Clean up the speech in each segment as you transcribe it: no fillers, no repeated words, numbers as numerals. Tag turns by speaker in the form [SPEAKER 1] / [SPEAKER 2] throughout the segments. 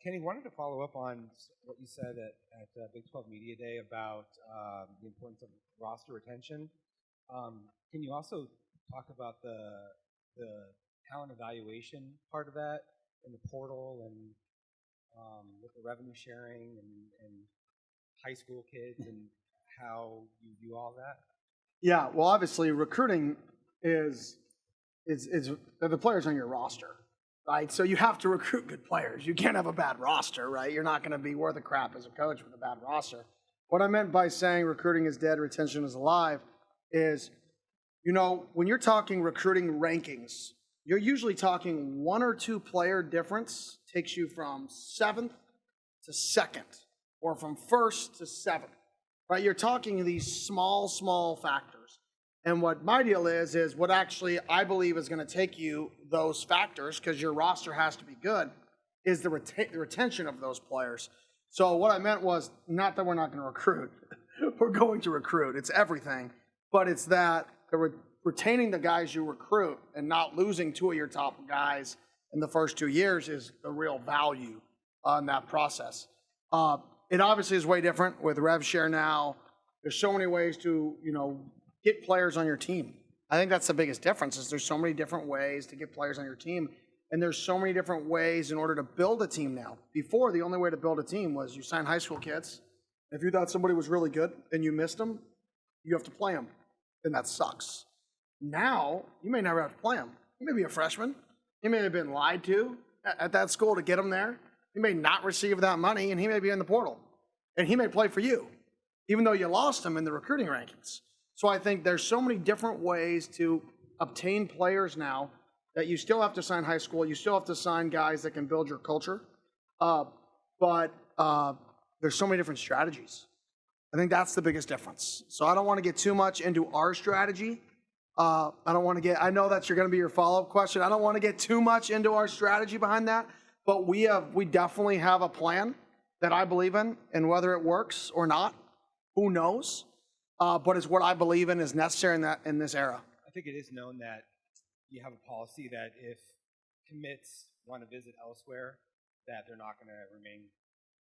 [SPEAKER 1] Kenny, wanted to follow up on what you said at Big 12 Media Day about the importance of roster retention. Can you also talk about the talent evaluation part of that in the portal and with the revenue sharing and high school kids and how you view all that?
[SPEAKER 2] Yeah, well, obviously recruiting is the players on your roster, right? So you have to recruit good players. You can't have a bad roster, right? You're not going to be worth a crap as a coach with a bad roster. What I meant by saying recruiting is dead, retention is alive is, when you're talking recruiting rankings, you're usually talking 1 or 2 player difference takes you from 7th to 2nd or from 1st to 7th, right? You're talking these small factors. And what my deal is what actually I believe is going to take you those factors, because your roster has to be good, is the retention of those players. So what I meant was not that we're not going to recruit. We're going to recruit. It's everything. But it's that retaining the guys you recruit and not losing 2 of your top guys in the first 2 years is the real value on that process. It obviously is way different with rev share now. There's so many ways to, get players on your team. I think that's the biggest difference is there's so many different ways to get players on your team. And there's so many different ways in order to build a team now. Before, the only way to build a team was you sign high school kids. If you thought somebody was really good and you missed them, you have to play them. And that sucks. Now, you may never have to play them. You may be a freshman. You may have been lied to at that school to get him there. He may not receive that money, and he may be in the portal. And he may play for you, even though you lost him in the recruiting rankings. So I think there's so many different ways to obtain players now that you still have to sign high school. You still have to sign guys that can build your culture. But there's so many different strategies. I think that's the biggest difference. So I don't want to get too much into our strategy. I know that's going to be your follow-up question. I don't want to get too much into our strategy behind that. But we definitely have a plan that I believe in, and whether it works or not, who knows? But it's what I believe in is necessary in this era.
[SPEAKER 1] I think it is known that you have a policy that if commits want to visit elsewhere, that they're not going to remain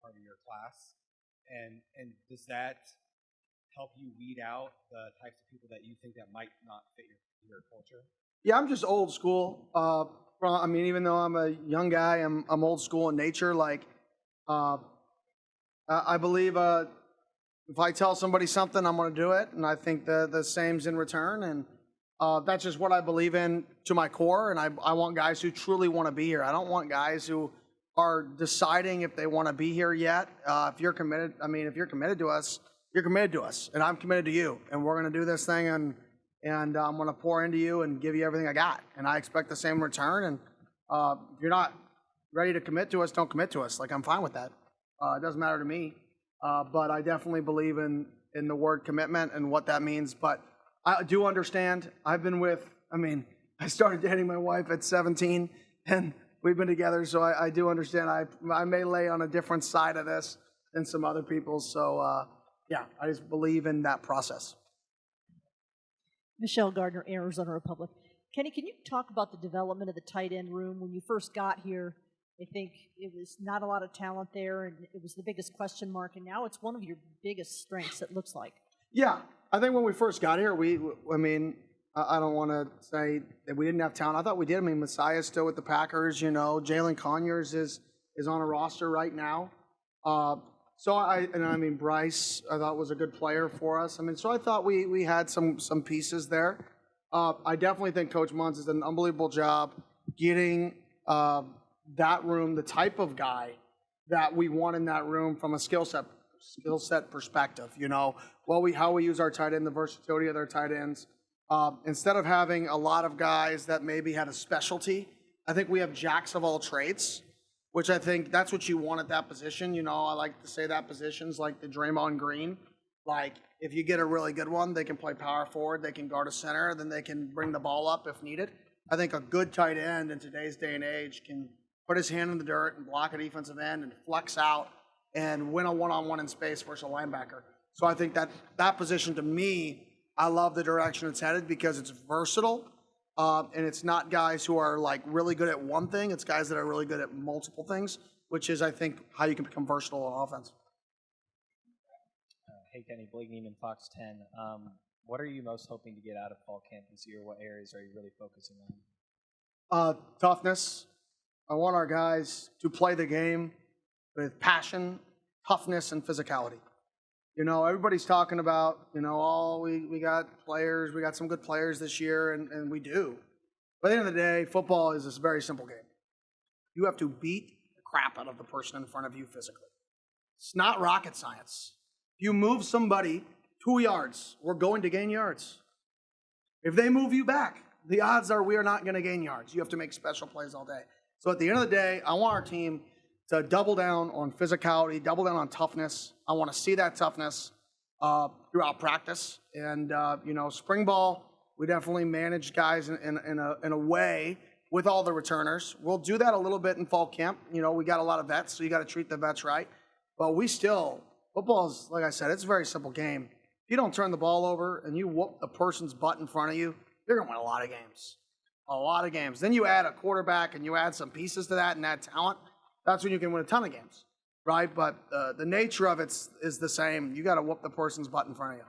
[SPEAKER 1] part of your class. And does that help you weed out the types of people that you think that might not fit your culture?
[SPEAKER 2] Yeah, I'm just old school. Even though I'm a young guy, I'm old school in nature. I believe if I tell somebody something, I'm going to do it, and I think the same's in return. And that's just what I believe in to my core. And I want guys who truly want to be here. I don't want guys who are deciding if they want to be here yet. If you're committed to us, you're committed to us, and I'm committed to you. And we're going to do this thing, and I'm going to pour into you and give you everything I got. And I expect the same return. And if you're not ready to commit to us, don't commit to us. I'm fine with that. It doesn't matter to me. But I definitely believe in the word commitment and what that means. But I do understand. I started dating my wife at 17, and we've been together, so I do understand. I may lay on a different side of this than some other people. So, I just believe in that process.
[SPEAKER 3] Michelle Gardner, Arizona Republic. Kenny, can you talk about the development of the tight end room? When you first got here, I think it was not a lot of talent there, and it was the biggest question mark, and now it's one of your biggest strengths, it looks like.
[SPEAKER 2] Yeah, I think when we first got here, I don't want to say that we didn't have talent. I thought we did. Messiah's still with the Packers, Jalen Conyers is on a roster right now. Bryce, I thought was a good player for us. So I thought we had some pieces there. I definitely think Coach Muntz has done an unbelievable job getting that room, the type of guy that we want in that room from a skill set perspective. How we use our tight end, the versatility of their tight ends. Instead of having a lot of guys that maybe had a specialty, I think we have jacks of all trades, which I think that's what you want at that position. I like to say that position's like the Draymond Green. If you get a really good one, they can play power forward, they can guard a center, then they can bring the ball up if needed. I think a good tight end in today's day and age can put his hand in the dirt and block a defensive end and flex out and win a one-on-one in space versus a linebacker. So I think that position, to me, I love the direction it's headed because it's versatile, and it's not guys who are really good at one thing. It's guys that are really good at multiple things. which is, I think, how you can become versatile on offense.
[SPEAKER 4] Hey, Kenny, Blake Neiman, Fox 10. What are you most hoping to get out of fall camp this year? What areas are you really focusing on?
[SPEAKER 2] Toughness. I want our guys to play the game with passion, toughness, and physicality. You know, everybody's talking about, you know, we got players, we got some good players this year, and we do. But at the end of the day, football is this very simple game. You have to beat the crap out of the person in front of you physically. It's not rocket science. If you move somebody 2 yards, we're going to gain yards. If they move you back, the odds are we are not going to gain yards. You have to make special plays all day. So at the end of the day, I want our team to double down on physicality, double down on toughness. I want to see that toughness throughout practice. And, you know, spring ball, we definitely manage guys in a way with all the returners. We'll do that a little bit in fall camp. You know, we got a lot of vets, so you got to treat the vets right. But football is, like I said, it's a very simple game. If you don't turn the ball over and you whoop the person's butt in front of you, you're going to win a lot of games. A lot of games. Then you add a quarterback and you add some pieces to that and add talent. That's when you can win a ton of games, right? But the nature of it is the same. You got to whoop the person's butt in front of you.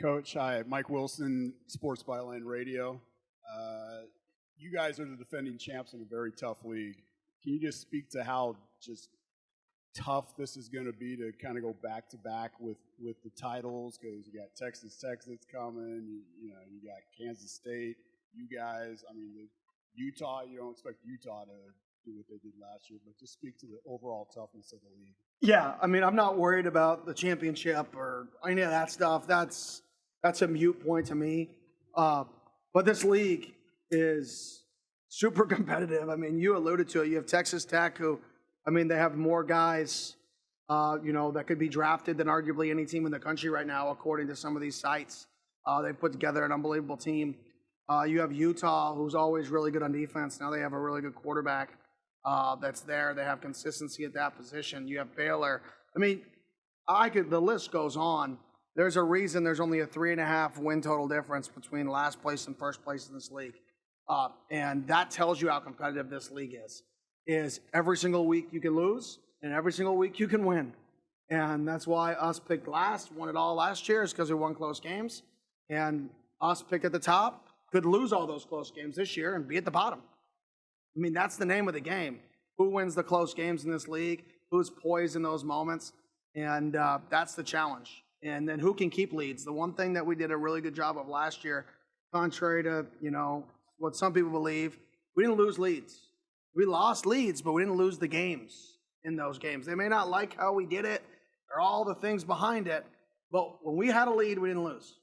[SPEAKER 5] Coach, hi, Mike Wilson, Sports Byline Radio. You guys are the defending champs in a very tough league. Can you just speak to how just tough this is going to be to kind of go back to back with the titles? Because you got Texas coming, you got Kansas State, you guys. I mean, Utah. You don't expect Utah to do what they did last year, but just speak to the overall toughness of the league.
[SPEAKER 2] Yeah, I mean, I'm not worried about the championship or any of that stuff. That's a moot point to me. But this league is super competitive. I mean, you alluded to it. You have Texas Tech, who, I mean, they have more guys, that could be drafted than arguably any team in the country right now, according to some of these sites. They put together an unbelievable team. You have Utah, who's always really good on defense. Now they have a really good quarterback that's there. They have consistency at that position. You have Baylor. I mean, the list goes on. There's a reason there's only a 3.5 win total difference between last place and first place in this league. And that tells you how competitive this league is every single week you can lose, and every single week you can win. And that's why us picked last, won it all last year, is because we won close games. And us picked at the top could lose all those close games this year and be at the bottom. I mean, that's the name of the game. Who wins the close games in this league? Who's poised in those moments? And that's the challenge. And then who can keep leads? The one thing that we did a really good job of last year, contrary to, what some people believe, we didn't lose leads. We lost leads, but we didn't lose the games in those games. They may not like how we did it or all the things behind it, but when we had a lead, we didn't lose.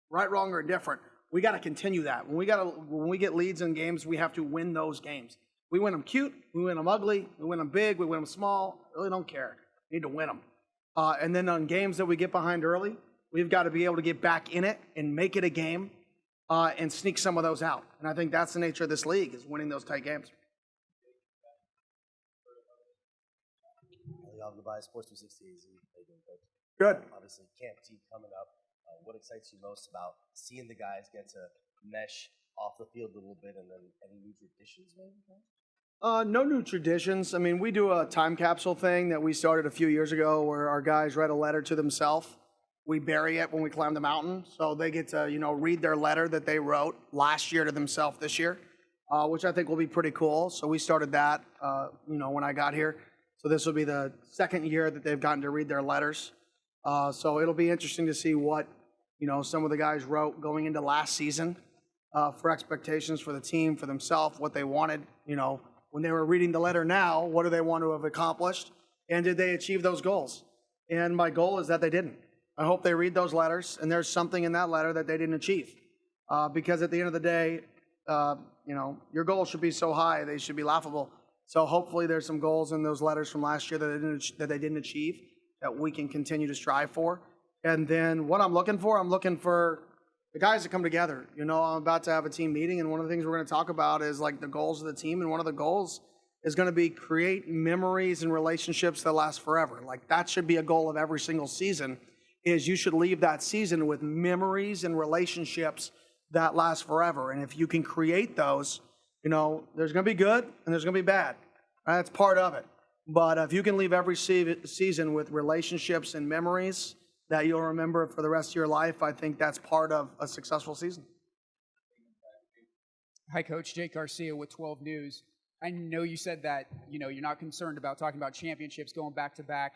[SPEAKER 2] Right, wrong, or indifferent. We got to continue that. When we get leads in games, we have to win those games. We win them cute, we win them ugly, we win them big, we win them small. Really don't care. We need to win them. And then on games that we get behind early, we've got to be able to get back in it and make it a game and sneak some of those out. And I think that's the nature of this league, is winning those tight games.
[SPEAKER 6] Goodbye, Sports 360 AZ. How you doing, Coach?
[SPEAKER 2] Good.
[SPEAKER 6] Obviously, Camp T coming up. What excites you most about seeing the guys get to mesh off the field a little bit, and then any new traditions, maybe?
[SPEAKER 2] No new traditions. I mean, we do a time capsule thing that we started a few years ago where our guys write a letter to themselves. We bury it when we climb the mountain, so they get to, read their letter that they wrote last year to themselves this year, which I think will be pretty cool. So we started that, when I got here. So this will be the second year that they've gotten to read their letters. So it'll be interesting to see what, some of the guys wrote going into last season for expectations for the team, for themselves, what they wanted, when they were reading the letter now, what do they want to have accomplished? And did they achieve those goals? And my goal is that they didn't. I hope they read those letters and there's something in that letter that they didn't achieve. Because at the end of the day, your goals should be so high, they should be laughable. So hopefully there's some goals in those letters from last year that they didn't achieve that we can continue to strive for. And then what I'm looking for the guys to come together. I'm about to have a team meeting, and one of the things we're going to talk about is like the goals of the team. And one of the goals is going to be create memories and relationships that last forever. Like that should be a goal of every single season, is you should leave that season with memories and relationships that last forever. And if you can create those, You know, there's going to be good and there's going to be bad. That's part of it. But if you can leave every season with relationships and memories that you'll remember for the rest of your life, I think that's part of a successful season.
[SPEAKER 7] Hi, Coach. Jake Garcia with 12 News. I know you said that, you're not concerned about talking about championships going back to back.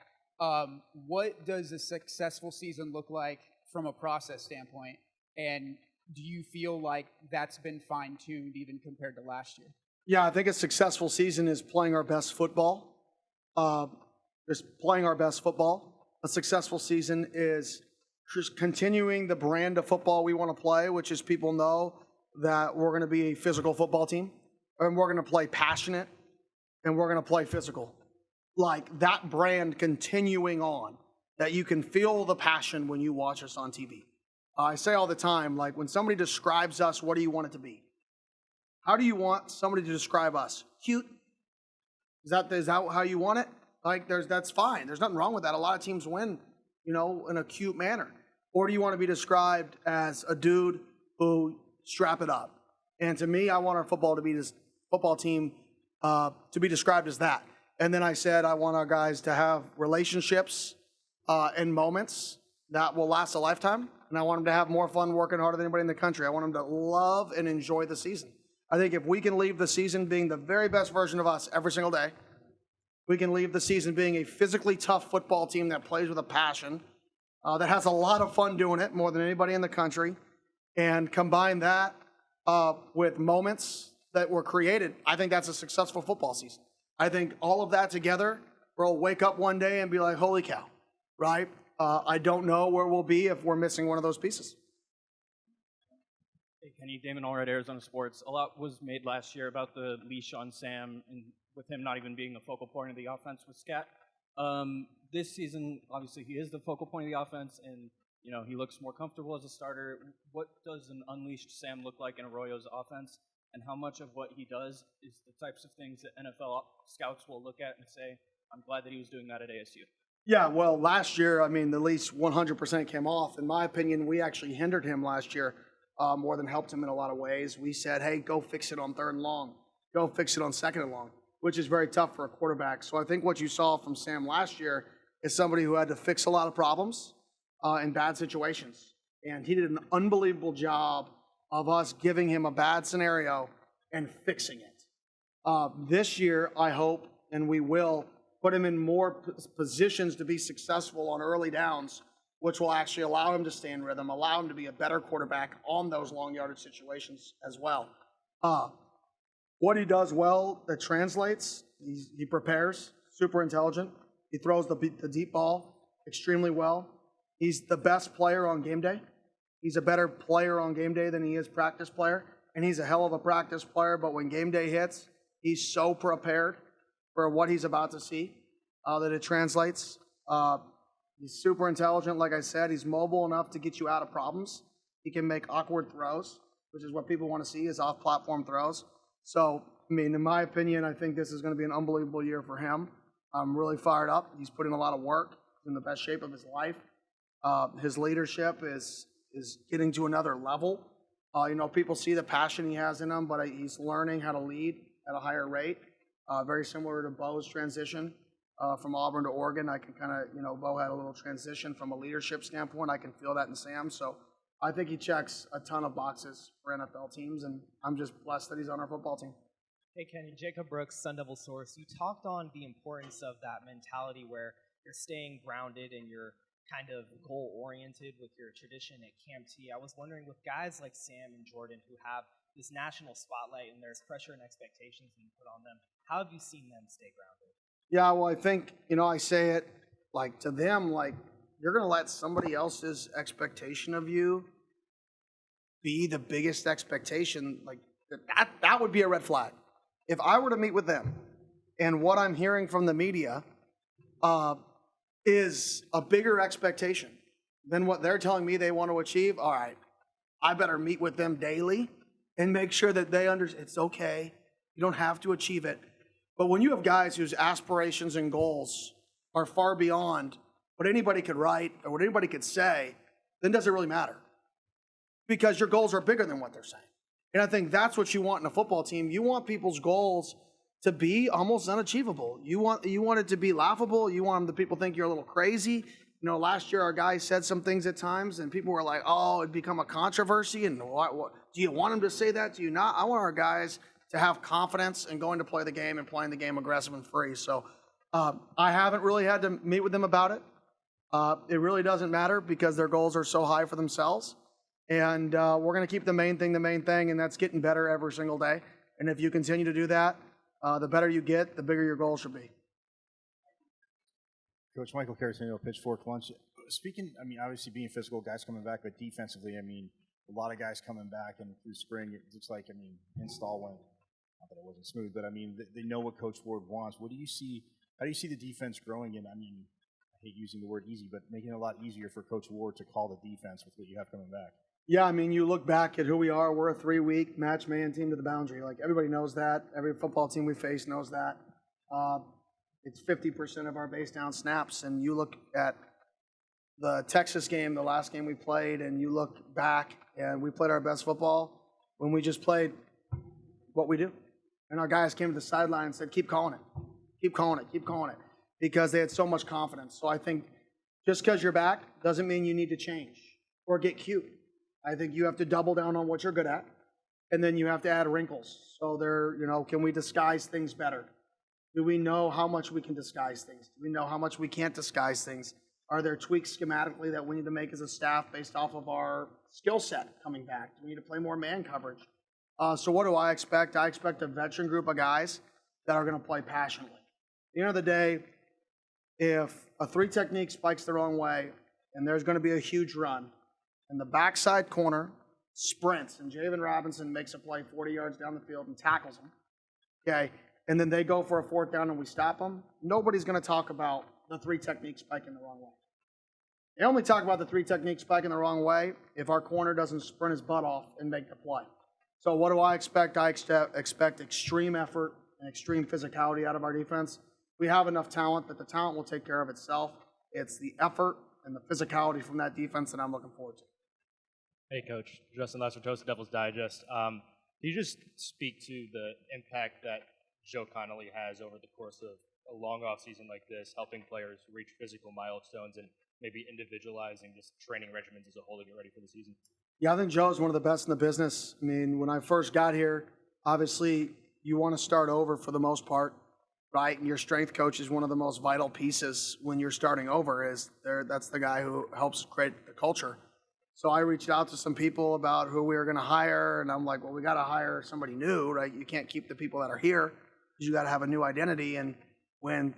[SPEAKER 7] What does a successful season look like from a process standpoint? And do you feel like that's been fine-tuned even compared to last year?
[SPEAKER 2] Yeah, I think a successful season is playing our best football. Just playing our best football. A successful season is just continuing the brand of football we want to play, which is people know that we're going to be a physical football team, and we're going to play passionate, and we're going to play physical. Like that brand continuing on, that you can feel the passion when you watch us on TV. I say all the time, like when somebody describes us, what do you want it to be? How do you want somebody to describe us? Cute? Is that how you want it? Like that's fine. There's nothing wrong with that. A lot of teams win, in a cute manner. Or do you want to be described as a dude who strap it up? And to me, I want our football team to be described as that. And then I said I want our guys to have relationships and moments that will last a lifetime. And I want them to have more fun working harder than anybody in the country. I want them to love and enjoy the season. I think if we can leave the season being the very best version of us every single day, we can leave the season being a physically tough football team that plays with a passion, that has a lot of fun doing it, more than anybody in the country, and combine that with moments that were created, I think that's a successful football season. I think all of that together, we'll wake up one day and be like, holy cow, right? I don't know where we'll be if we're missing one of those pieces.
[SPEAKER 8] Hey, Kenny, Damon Allred, Arizona Sports. A lot was made last year about the leash on Sam, and with him not even being the focal point of the offense with Scat. This season, obviously, he is the focal point of the offense, and he looks more comfortable as a starter. What does an unleashed Sam look like in Arroyo's offense, and how much of what he does is the types of things that NFL scouts will look at and say, I'm glad that he was doing that at ASU?
[SPEAKER 2] Yeah, well, last year, the leash 100% came off. In my opinion, we actually hindered him last year more than helped him in a lot of ways. We said, hey, go fix it on 3rd and long. Go fix it on 2nd and long, which is very tough for a quarterback. So I think what you saw from Sam last year is somebody who had to fix a lot of problems in bad situations. And he did an unbelievable job of us giving him a bad scenario and fixing it. This year, I hope, and we will, put him in more positions to be successful on early downs, which will actually allow him to stay in rhythm, allow him to be a better quarterback on those long yardage situations as well. What he does well that translates, he prepares, super intelligent. He throws the deep ball extremely well. He's the best player on game day. He's a better player on game day than he is practice player, and he's a hell of a practice player, but when game day hits, he's so prepared for what he's about to see that it translates. He's super intelligent, like I said. He's mobile enough to get you out of problems. He can make awkward throws, which is what people want to see, is off-platform throws. So, in my opinion, I think this is going to be an unbelievable year for him. I'm really fired up. He's put in a lot of work. He's in the best shape of his life. His leadership is getting to another level. People see the passion he has in him, but he's learning how to lead at a higher rate. Very similar to Bo's transition from Auburn to Oregon. I can Bo had a little transition from a leadership standpoint. I can feel that in Sam. So I think he checks a ton of boxes for NFL teams, and I'm just blessed that he's on our football team.
[SPEAKER 9] Hey, Kenny, Jacob Brooks, Sun Devil Source. You talked on the importance of that mentality where you're staying grounded and you're kind of goal-oriented with your tradition at Camp T. I was wondering, with guys like Sam and Jordan who have this national spotlight and there's pressure and expectations being put on them, how have you seen them stay grounded?
[SPEAKER 2] Yeah, well, I think, I say it to them, you're going to let somebody else's expectation of you be the biggest expectation. That would be a red flag. If I were to meet with them and what I'm hearing from the media is a bigger expectation than what they're telling me they want to achieve, all right, I better meet with them daily and make sure that they understand it's okay. You don't have to achieve it. But when you have guys whose aspirations and goals are far beyond what anybody could write or what anybody could say, then does it really matter? Because your goals are bigger than what they're saying. And I think that's what you want in a football team. You want people's goals to be almost unachievable. You want it to be laughable. You want the people to think you're a little crazy. You know, last year our guys said some things at times, and people were like, "Oh, it'd become a controversy." And what do you want them to say that? Do you not? I want our guys to have confidence in going to play the game and playing the game aggressive and free. So I haven't really had to meet with them about it. It really doesn't matter because their goals are so high for themselves. And we're going to keep the main thing, and that's getting better every single day. And if you continue to do that, the better you get, the bigger your goal should be.
[SPEAKER 10] Coach Michael Caratino, Pitchfork Lunch. Speaking, I mean, obviously being physical, guys coming back, but defensively, I mean, a lot of guys coming back, and through spring, it looks like, I mean, install went, not that it wasn't smooth, but I mean, they know what Coach Ward wants. What do you see, how do you see the defense growing? And I mean, I hate using the word easy, but making it a lot easier for Coach Ward to call the defense with what you have coming back.
[SPEAKER 2] Yeah, I mean, you look back at who we are. We're a 3-week match man team to the boundary. Like, everybody knows that. Every football team we face knows that. It's 50% of our base down snaps. And you look at the Texas game, the last game we played, and you look back, and we played our best football when we just played what we do. And our guys came to the sideline and said, keep calling it. Keep calling it. Keep calling it. Because they had so much confidence. So I think just because you're back doesn't mean you need to change or get cute. I think you have to double down on what you're good at, and then you have to add wrinkles. So can we disguise things better? Do we know how much we can disguise things? Do we know how much we can't disguise things? Are there tweaks schematically that we need to make as a staff based off of our skill set coming back? Do we need to play more man coverage? So what do I expect? I expect a veteran group of guys that are going to play passionately. At the end of the day, if a 3 technique spikes the wrong way and there's going to be a huge run, and the backside corner sprints, and Javen Robinson makes a play 40 yards down the field and tackles him, okay, and then they go for a 4th down and we stop them, nobody's going to talk about the 3 technique spiking the wrong way. They only talk about the 3 technique spiking the wrong way if our corner doesn't sprint his butt off and make the play. So what do I expect? I expect extreme effort and extreme physicality out of our defense. We have enough talent that the talent will take care of itself. It's the effort and the physicality from that defense that I'm looking forward to.
[SPEAKER 11] Hey, Coach. Justin Lesser-Toast, Devil's Digest. Can you just speak to the impact that Joe Connolly has over the course of a long off-season like this, helping players reach physical milestones and maybe individualizing just training regimens as a whole to get ready for the season?
[SPEAKER 2] Yeah, I think Joe is one of the best in the business. I mean, when I first got here, obviously you want to start over for the most part, right? And your strength coach is one of the most vital pieces when you're starting over. That's the guy who helps create the culture. So I reached out to some people about who we were going to hire, and I'm like, well, we got to hire somebody new, right? You can't keep the people that are here because you got to have a new identity. And when,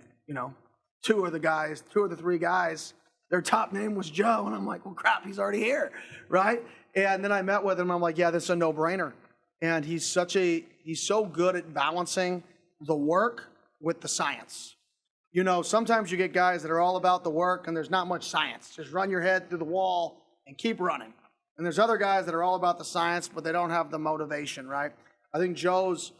[SPEAKER 2] 2 of the 3 guys, their top name was Joe, and I'm like, well, crap, he's already here, right? And then I met with him, I'm like, yeah, this is a no-brainer. And he's so good at balancing the work with the science. Sometimes you get guys that are all about the work and there's not much science. Just run your head through the wall and keep running. And there's other guys that are all about the science, but they don't have the motivation, right? I think Joe's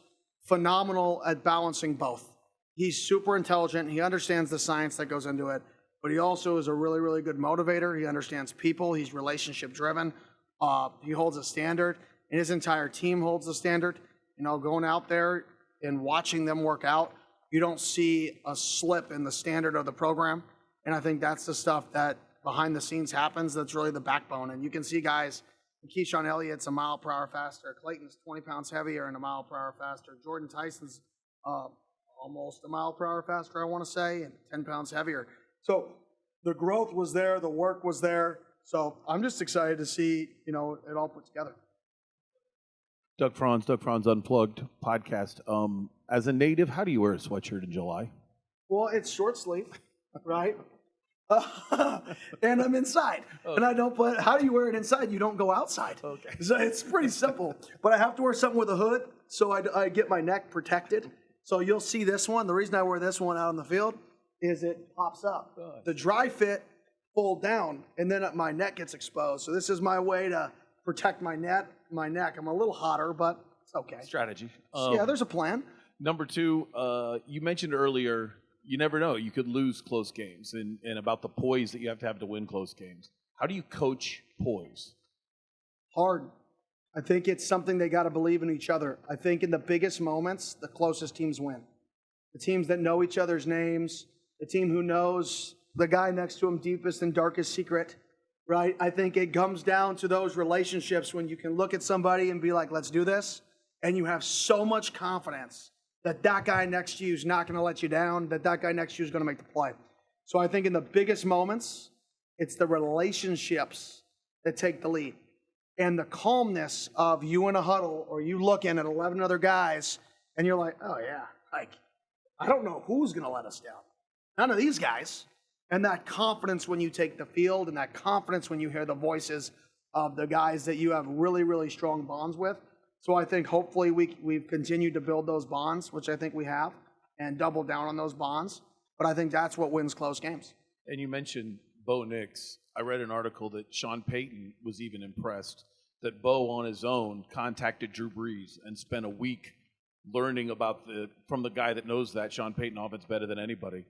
[SPEAKER 2] phenomenal at balancing both. He's super intelligent. He understands the science that goes into it, but he also is a really, really good motivator. He understands people. He's relationship driven. He holds a standard, and his entire team holds a standard. Going out there and watching them work out, you don't see a slip in the standard of the program. And I think that's the stuff that behind the scenes happens. That's really the backbone. And you can see guys, Keyshawn Elliott's a mile per hour faster. Clayton's 20 pounds heavier and a mile per hour faster. Jordan Tyson's almost a mile per hour faster, I want to say, and 10 pounds heavier. So the growth was there. The work was there. So I'm just excited to see, it all put together.
[SPEAKER 12] Doug Franz Unplugged podcast. As a native, how do you wear a sweatshirt in July?
[SPEAKER 2] Well, it's short sleeve, right? And I'm inside. Okay. And I don't put, how do you wear it inside? You don't go outside. Okay. So it's pretty simple. But I have to wear something with a hood so I get my neck protected. So you'll see this one. The reason I wear this one out on the field is it pops up. Gosh. The dry fit fold down, and then my neck gets exposed. So this is my way to protect my neck. I'm a little hotter, but it's okay.
[SPEAKER 12] Strategy.
[SPEAKER 2] Yeah, there's a plan.
[SPEAKER 12] Number 2, you mentioned earlier, you never know. You could lose close games, and about the poise that you have to win close games. How do you coach poise?
[SPEAKER 2] Hard. I think it's something they got to believe in each other. I think in the biggest moments, the closest teams win. The teams that know each other's names, the team who knows the guy next to him deepest and darkest secret, right? I think it comes down to those relationships when you can look at somebody and be like, let's do this. And you have so much confidence that that guy next to you is not going to let you down, that that guy next to you is going to make the play. So I think in the biggest moments, it's the relationships that take the lead. And the calmness of you in a huddle or you looking at 11 other guys and you're like, oh yeah, like, I don't know who's going to let us down. None of these guys. And that confidence when you take the field and that confidence when you hear the voices of the guys that you have really, really strong bonds with. So I think hopefully we've continued to build those bonds, which I think we have, and double down on those bonds. But I think that's what wins close games.
[SPEAKER 12] And you mentioned Bo Nix. I read an article that Sean Payton was even impressed that Bo on his own contacted Drew Brees and spent a week learning about from the guy that knows that Sean Payton offense better than anybody.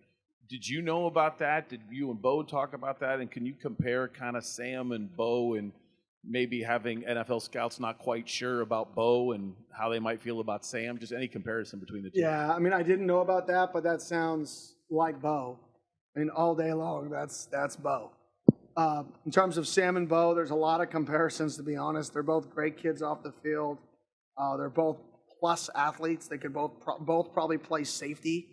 [SPEAKER 12] Did you know about that? Did you and Bo talk about that? And can you compare kind of Sam and Bo and maybe having NFL scouts not quite sure about Bo and how they might feel about Sam? Just any comparison between the two.
[SPEAKER 2] Yeah, I mean, I didn't know about that, but that sounds like Bo. I mean, all day long, that's Bo. In terms of Sam and Bo, there's a lot of comparisons, to be honest. They're both great kids off the field. They're both plus athletes. They could both probably play safety,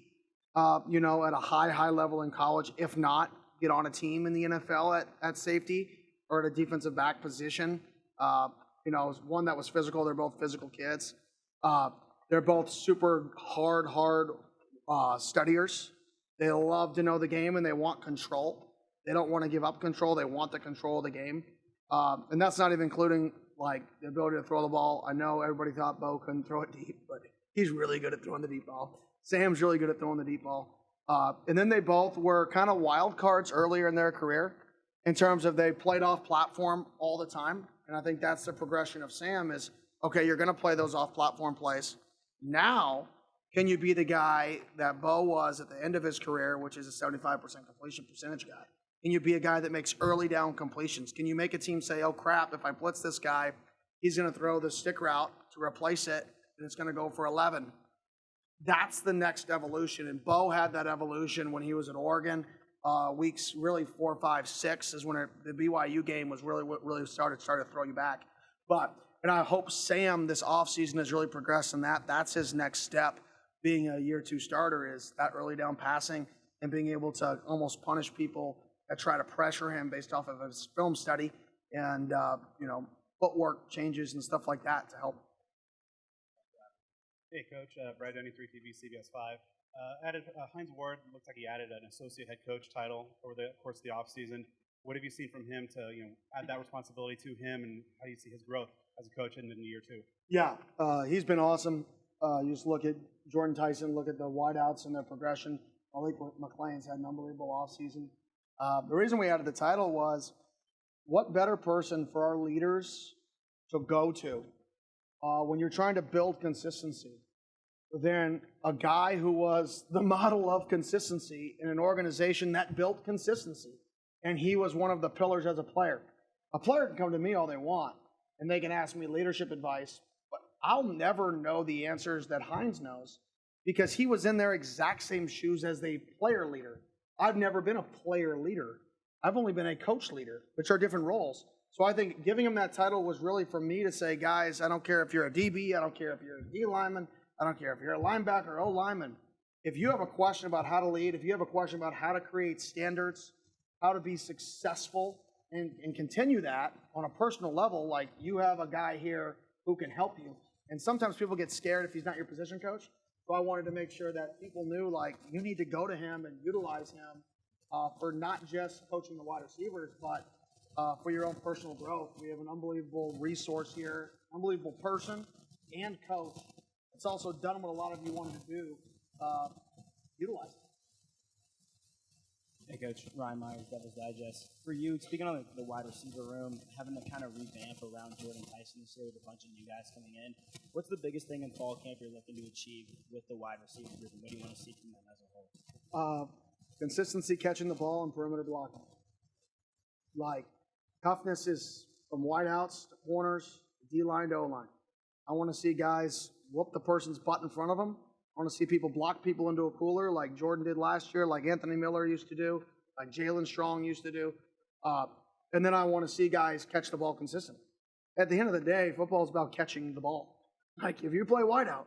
[SPEAKER 2] at a high level in college. If not, get on a team in the NFL at safety or at a defensive back position. One that was physical. They're both physical kids. They're both super hard studiers. They love to know the game and they want control. They don't want to give up control. They want the control of the game. And that's not even including like the ability to throw the ball. I know everybody thought Bo couldn't throw it deep, but he's really good at throwing the deep ball. Sam's really good at throwing the deep ball. And then they both were kind of wild cards earlier in their career in terms of they played off platform all the time. And I think that's the progression of Sam is, okay, you're going to play those off platform plays. Now, can you be the guy that Bo was at the end of his career, which is a 75% completion percentage guy? Can you be a guy that makes early down completions? Can you make a team say, oh crap, if I blitz this guy, he's going to throw the stick route to replace it, and it's going to go for 11. That's the next evolution, and Bo had that evolution when he was at Oregon. Weeks really 4, 5, 6 is when the BYU game was really started to throw you back. And I hope Sam this offseason has really progressed in that. That's his next step, being a year 2 starter, is that early down passing and being able to almost punish people that try to pressure him based off of his film study and footwork changes and stuff like that to help.
[SPEAKER 13] Hey, Coach. Brad Denny, 3TV, CBS 5. Hines Ward looks like he added an associate head coach title over the course of the offseason. What have you seen from him to add that responsibility to him, and how do you see his growth as a coach in year 2?
[SPEAKER 2] Yeah, he's been awesome. You just look at Jordan Tyson, look at the wideouts and their progression. Malik McLean's had an unbelievable offseason. The reason we added the title was, what better person for our leaders to go to when you're trying to build consistency than a guy who was the model of consistency in an organization that built consistency. And he was one of the pillars as a player. A player can come to me all they want, and they can ask me leadership advice, but I'll never know the answers that Hines knows because he was in their exact same shoes as a player leader. I've never been a player leader. I've only been a coach leader, which are different roles. So I think giving him that title was really for me to say, guys, I don't care if you're a DB, I don't care if you're a D lineman, I don't care if you're a linebacker or O lineman. If you have a question about how to lead, if you have a question about how to create standards, how to be successful and continue that on a personal level, like you have a guy here who can help you. And sometimes people get scared if he's not your position coach. So I wanted to make sure that people knew, like, you need to go to him and utilize him for not just coaching the wide receivers, but for your own personal growth. We have an unbelievable resource here, unbelievable person and coach. It's also done what a lot of you wanted to do, utilize it.
[SPEAKER 14] Hey, Coach. Ryan Myers, Devil's Digest. For you, speaking on the wide receiver room, having to kind of revamp around Jordan Tyson this year with a bunch of new guys coming in, what's the biggest thing in fall camp you're looking to achieve with the wide receiver group, and what do you want to see from them as a whole?
[SPEAKER 2] Consistency catching the ball and perimeter blocking. Like, toughness is from wideouts to corners, D-line to O-line. I want to see guys whoop the person's butt in front of them. I want to see people block people into a cooler like Jordan did last year, like Anthony Miller used to do, like Jalen Strong used to do. And then I want to see guys catch the ball consistently. At the end of the day, football is about catching the ball. Like, if you play wideout,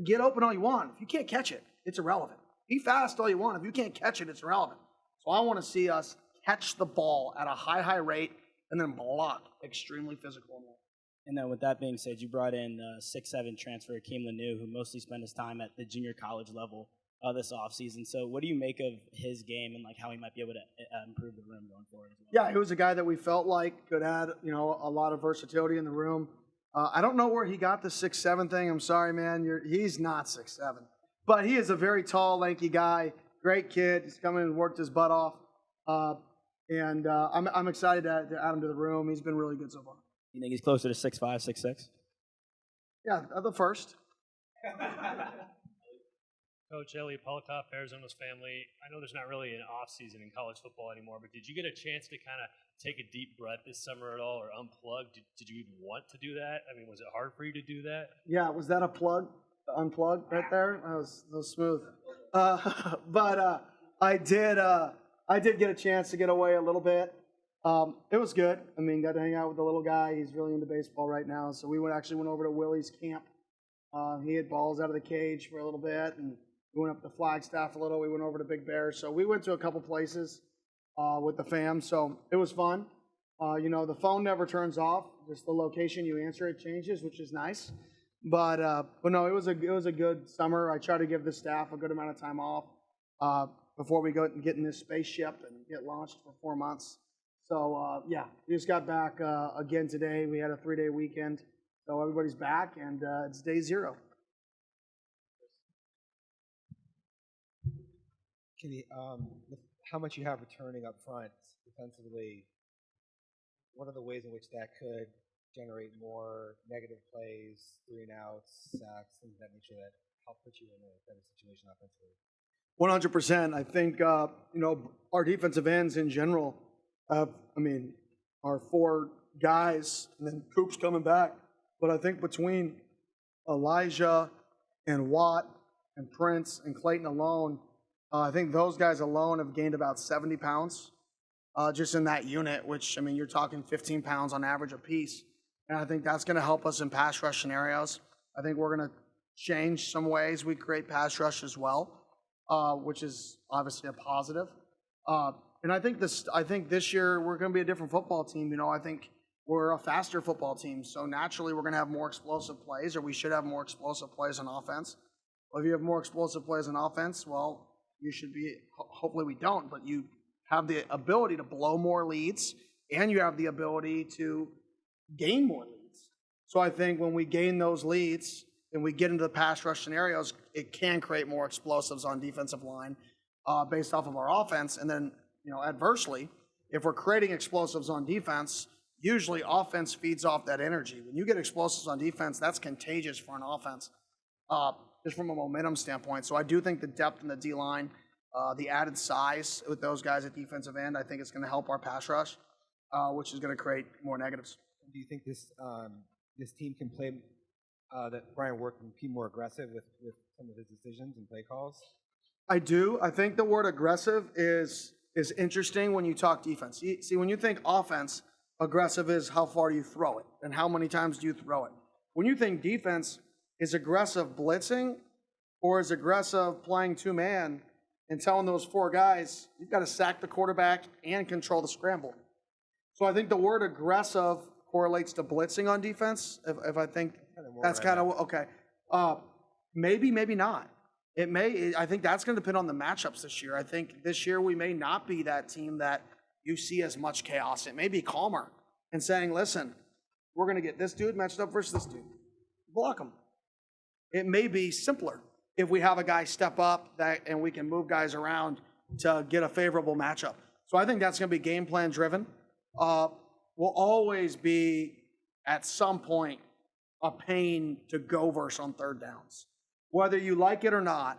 [SPEAKER 2] get open all you want. If you can't catch it, it's irrelevant. Be fast all you want. If you can't catch it, it's irrelevant. So I want to see us catch the ball at a high rate and then block extremely physical.
[SPEAKER 14] And then with that being said, you brought in 6'7" transfer Akeem Lanu, who mostly spent his time at the junior college level this offseason. So what do you make of his game and like how he might be able to improve the room going forward as well?
[SPEAKER 2] Yeah, he was a guy that we felt like could add, a lot of versatility in the room. I don't know where he got the 6'7" thing. I'm sorry, man. He's not 6'7". But he is a very tall, lanky guy. Great kid. He's come in and worked his butt off. I'm excited to add him to the room. He's been really good so far.
[SPEAKER 14] You think he's closer to 6'5", 6'6"?
[SPEAKER 2] Yeah, the first.
[SPEAKER 11] Coach Elliot Polikoff, Arizona's family. I know there's not really an off season in college football anymore, but did you get a chance to kind of take a deep breath this summer at all, or unplug? Did you even want to do that? I mean, was it hard for you to do that?
[SPEAKER 2] Yeah, was that a plug? Unplug right there? That was smooth. I did get a chance to get away a little bit. It was good. I mean, got to hang out with the little guy. He's really into baseball right now. So we actually went over to Willie's camp. He hit balls out of the cage for a little bit, and we went up to Flagstaff a little. We went over to Big Bear. So we went to a couple places with the fam. So it was fun. The phone never turns off. Just the location you answer it changes, which is nice. But no, it was a good summer. I try to give the staff a good amount of time off before we go and get in this spaceship and get launched for 4 months. So we just got back again today. We had a 3-day weekend, so everybody's back, and it's day 0.
[SPEAKER 1] Kenny, with how much you have returning up front defensively, what are the ways in which that could generate more negative plays, 3-and-outs, sacks, things of that nature that help put you in a better situation offensively?
[SPEAKER 2] 100%. I think our defensive ends in general. Our 4 guys, and then Coop's coming back. But I think between Elijah and Watt and Prince and Clayton alone, I think those guys alone have gained about 70 pounds just in that unit, which, you're talking 15 pounds on average apiece. And I think that's going to help us in pass rush scenarios. I think we're going to change some ways we create pass rush as well, which is obviously a positive. And I think this year we're going to be a different football team. I think we're a faster football team. So naturally we're going to have more explosive plays, or we should have more explosive plays on offense. Well, if you have more explosive plays on offense, well, you should be, hopefully we don't, but you have the ability to blow more leads, and you have the ability to gain more leads. So I think when we gain those leads and we get into the pass rush scenarios, it can create more explosives on defensive line based off of our offense. And then, adversely, if we're creating explosives on defense, usually offense feeds off that energy. When you get explosives on defense, that's contagious for an offense, just from a momentum standpoint. So I do think the depth in the D-line, the added size with those guys at defensive end, I think it's going to help our pass rush, which is going to create more negatives.
[SPEAKER 1] Do you think this team can play, that Brian Work can be more aggressive with some of his decisions and play calls?
[SPEAKER 2] I do. I think the word aggressive is interesting when you talk defense. See, when you think offense, aggressive is how far do you throw it and how many times do you throw it. When you think defense, is aggressive blitzing or is aggressive playing 2-man and telling those 4 guys, you've got to sack the quarterback and control the scramble. So I think the word aggressive correlates to blitzing on defense. If I think that's kind of okay. Maybe not. It may. I think that's going to depend on the matchups this year. I think this year we may not be that team that you see as much chaos. It may be calmer and saying, listen, we're going to get this dude matched up versus this dude. Block him. It may be simpler if we have a guy step up and we can move guys around to get a favorable matchup. So I think that's going to be game plan driven. Will always be at some point a pain to go versus on 3rd downs. Whether you like it or not,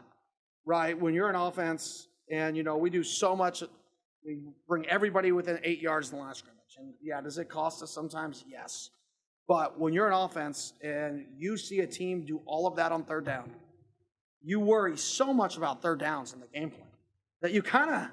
[SPEAKER 2] right? When you're an offense and, we do so much, we bring everybody within 8 yards of the line of scrimmage. And yeah, does it cost us sometimes? Yes. But when you're an offense and you see a team do all of that on third down, you worry so much about third downs in the game plan that you kind of,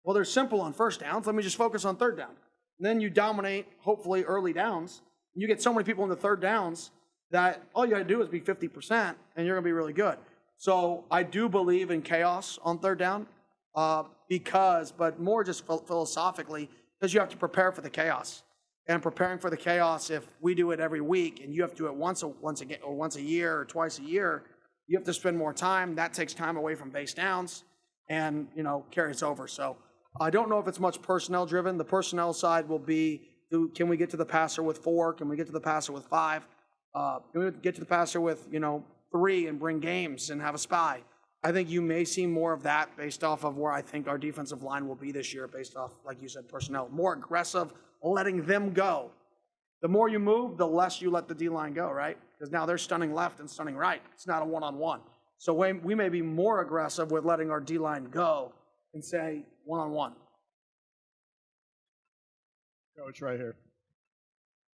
[SPEAKER 2] well, they're simple on first downs. Let me just focus on third down. And then you dominate, hopefully, early downs. You get so many people in the third downs that all you got to do is be 50%, and you're going to be really good. So I do believe in chaos on third down, but more just philosophically, because you have to prepare for the chaos. And preparing for the chaos, if we do it every week and you have to do it once a year or twice a year, you have to spend more time. That takes time away from base downs and, carries over. So I don't know if it's much personnel driven. The personnel side will be, can we get to the passer with 4? Can we get to the passer with 5? Can we get to the passer with, 3 and bring games and have a spy? I think you may see more of that based off of where I think our defensive line will be this year based off, like you said, personnel. More aggressive, letting them go. The more you move, the less you let the D-line go, right? Because now they're stunning left and stunning right. It's not a one-on-one. So we may be more aggressive with letting our D-line go and say one-on-one.
[SPEAKER 5] Coach, right here.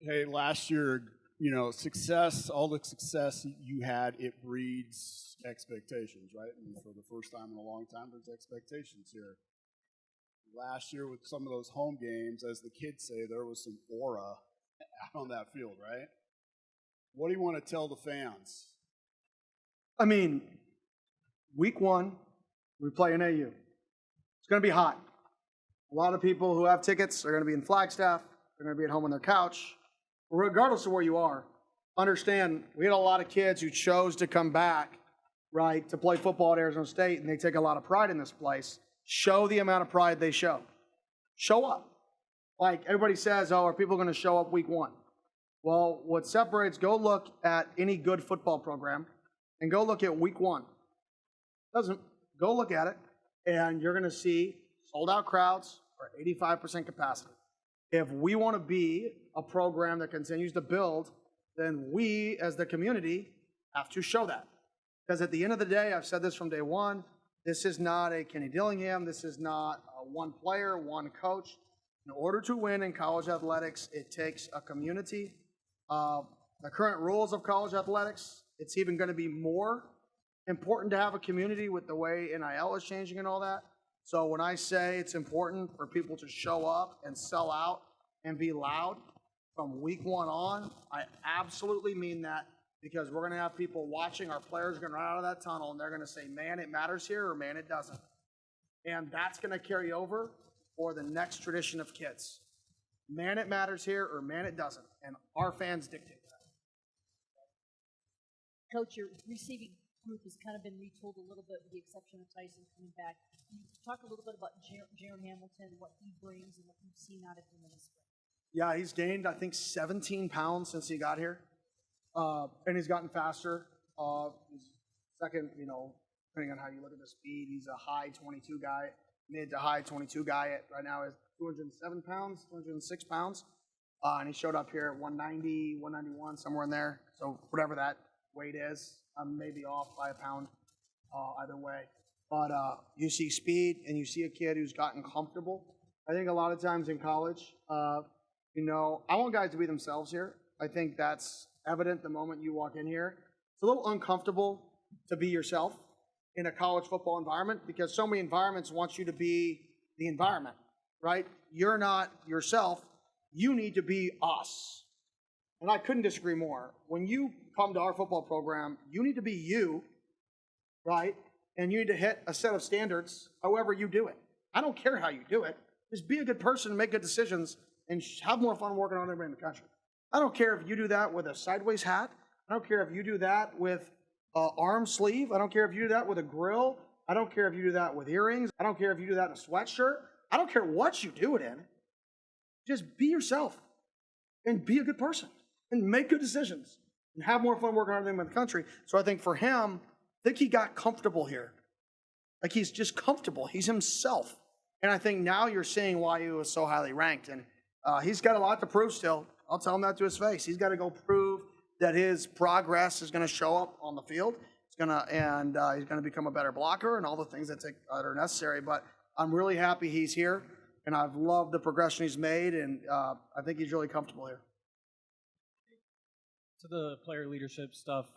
[SPEAKER 5] Hey, last year, success, all the success you had, it breeds expectations, right? And for the first time in a long time, there's expectations here. Last year with some of those home games, as the kids say, there was some aura out on that field, right? What do you want to tell the fans?
[SPEAKER 2] I mean, week 1, we play in AU. It's going to be hot. A lot of people who have tickets are going to be in Flagstaff. They're going to be at home on their couch. Regardless of where you are, understand we had a lot of kids who chose to come back, right, to play football at Arizona State, and they take a lot of pride in this place. Show the amount of pride they show. Show up. Like everybody says, are people going to show up week 1? Well, what separates, go look at any good football program and go look at week 1. Go look at it, and you're going to see sold-out crowds or 85% capacity. If we want to be a program that continues to build, then we, as the community, have to show that. Because at the end of the day, I've said this from day one, this is not a Kenny Dillingham. This is not one player, one coach. In order to win in college athletics, it takes a community. The current rules of college athletics, it's even going to be more important to have a community with the way NIL is changing and all that. So when I say it's important for people to show up and sell out and be loud from week 1 on, I absolutely mean that, because we're going to have people watching. Our players are going to run out of that tunnel, and they're going to say, man, it matters here, or man, it doesn't. And that's going to carry over for the next tradition of kids. Man, it matters here, or man, it doesn't. And our fans dictate that.
[SPEAKER 3] Coach, your receiving group has kind of been retooled a little bit with the exception of Tyson coming back. Can you talk a little bit about Jaron Hamilton, what he brings, and what you've seen out of him in the spring?
[SPEAKER 2] Yeah, he's gained, I think, 17 pounds since he got here. And he's gotten faster. He's second, depending on how you look at the speed, he's a high 22 guy, mid to high 22 guy. Right now is 207 pounds, 206 pounds. And he showed up here at 190, 191, somewhere in there. So whatever that weight is, I'm maybe off by a pound either way. But you see speed, and you see a kid who's gotten comfortable. I think a lot of times in college, I want guys to be themselves here. I think that's evident the moment you walk in here. It's a little uncomfortable to be yourself in a college football environment because so many environments want you to be the environment, right? You're not yourself. You need to be us. And I couldn't disagree more. When you come to our football program, you need to be you, right? And you need to hit a set of standards however you do it. I don't care how you do it. Just be a good person and make good decisions and have more fun working on everybody in the country. I don't care if you do that with a sideways hat. I don't care if you do that with an arm sleeve. I don't care if you do that with a grill. I don't care if you do that with earrings. I don't care if you do that in a sweatshirt. I don't care what you do it in. Just be yourself and be a good person and make good decisions and have more fun working on everything in the country. So I think for him, I think he got comfortable here. Like he's just comfortable. He's himself. And I think now you're seeing why he was so highly ranked. And he's got a lot to prove still. I'll tell him that to his face. He's got to go prove that his progress is going to show up on the field. He's going to become a better blocker and all the things that are necessary. But I'm really happy he's here, and I've loved the progression he's made, and I think he's really comfortable here.
[SPEAKER 8] To the player leadership stuff,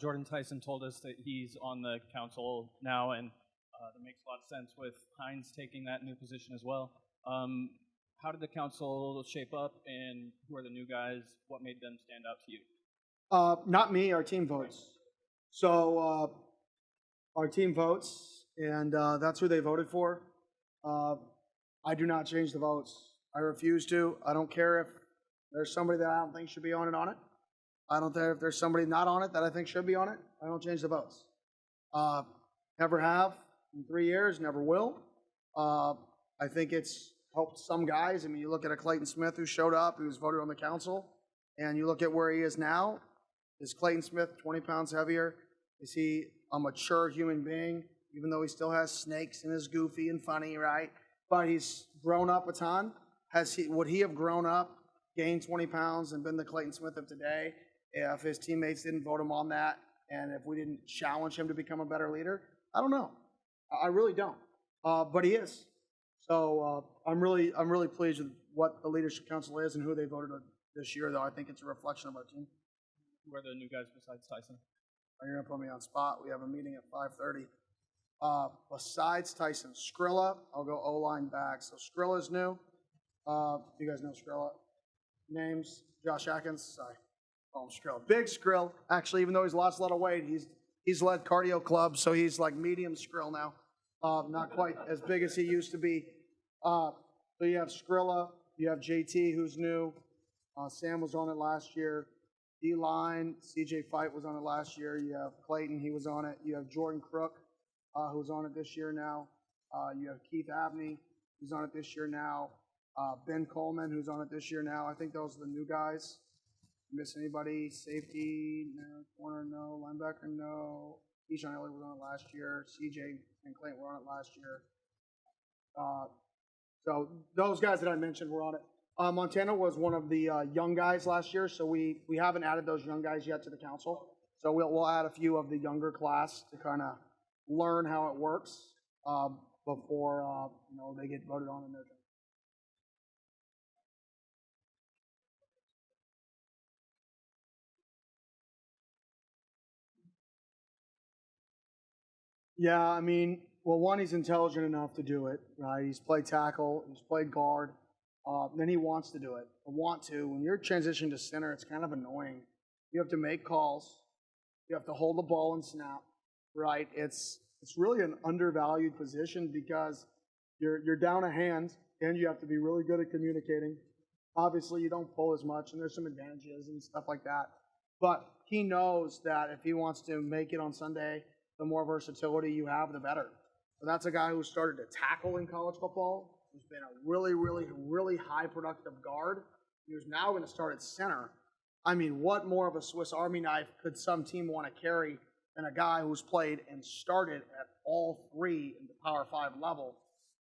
[SPEAKER 8] Jordan Tyson told us that he's on the council now, and that makes a lot of sense with Hines taking that new position as well. How did the council shape up, and who are the new guys? What made them stand out to you?
[SPEAKER 2] Not me, our team votes. So our team votes, and that's who they voted for. I do not change the votes. I refuse to. I don't care if there's somebody that I don't think should be on it. I don't care if there's somebody not on it that I think should be on it. I don't change the votes. Never have in 3 years, never will. I think it's helped some guys. I mean, you look at a Clayton Smith who showed up, who was voted on the council, and you look at where he is now. Is Clayton Smith 20 pounds heavier? Is he a mature human being, even though he still has snakes and is goofy and funny, right? But he's grown up a ton. Would he have grown up, gained 20 pounds, and been the Clayton Smith of today if his teammates didn't vote him on that, and if we didn't challenge him to become a better leader? I don't know. I really don't. But he is. So I'm really pleased with what the leadership council is and who they voted on this year, though. I think it's a reflection of our team.
[SPEAKER 8] Who are the new guys besides Tyson?
[SPEAKER 2] You're going to put me on spot. We have a meeting at 5:30. Besides Tyson, Skrilla, I'll go O-line back. So Skrilla's new. You guys know Skrilla. Names, Josh Atkins. Sorry. Call him Skrill. Big Skrill. Actually, even though he's lost a lot of weight, he's led cardio clubs, so he's like medium Skrill now. Not quite as big as he used to be. So you have Skrilla. You have JT, who's new. Sam was on it last year. D-line, CJ Fight was on it last year. You have Clayton, he was on it. You have Jordan Crook, who's on it this year now. You have Keith Abney, who's on it this year now. Ben Coleman, who's on it this year now. I think those are the new guys. Miss anybody? Safety, no. Corner, no. Linebacker, no. Keyshawn Elliott was on it last year. CJ and Clayton were on it last year. So those guys that I mentioned were on it. Montana was one of the young guys last year, so we haven't added those young guys yet to the council. So we'll add a few of the younger class to kind of learn how it works before they get voted on in their turn. Yeah, I mean, well, one, he's intelligent enough to do it, right? He's played tackle, he's played guard. Then he wants to do it. When you're transitioning to center, it's kind of annoying. You have to make calls. You have to hold the ball and snap, right? It's really an undervalued position because you're down a hand and you have to be really good at communicating. Obviously, you don't pull as much, and there's some advantages and stuff like that. But he knows that if he wants to make it on Sunday, the more versatility you have, the better. So that's a guy who started to tackle in college football, who's been a really, really, really high productive guard, who's now going to start at center. I mean, what more of a Swiss Army knife could some team want to carry than a guy who's played and started at all three in the Power 5 level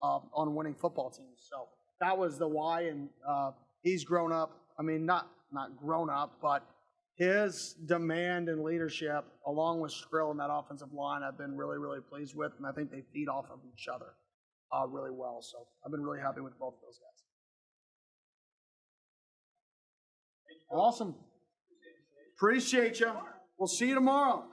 [SPEAKER 2] on winning football teams? So that was the why, and he's grown up. I mean, not grown up, but his demand and leadership, along with Skrill and that offensive line, I've been really, really pleased with, and I think they feed off of each other really well. So I've been really happy with both of those guys. Awesome. Appreciate you. We'll see you tomorrow.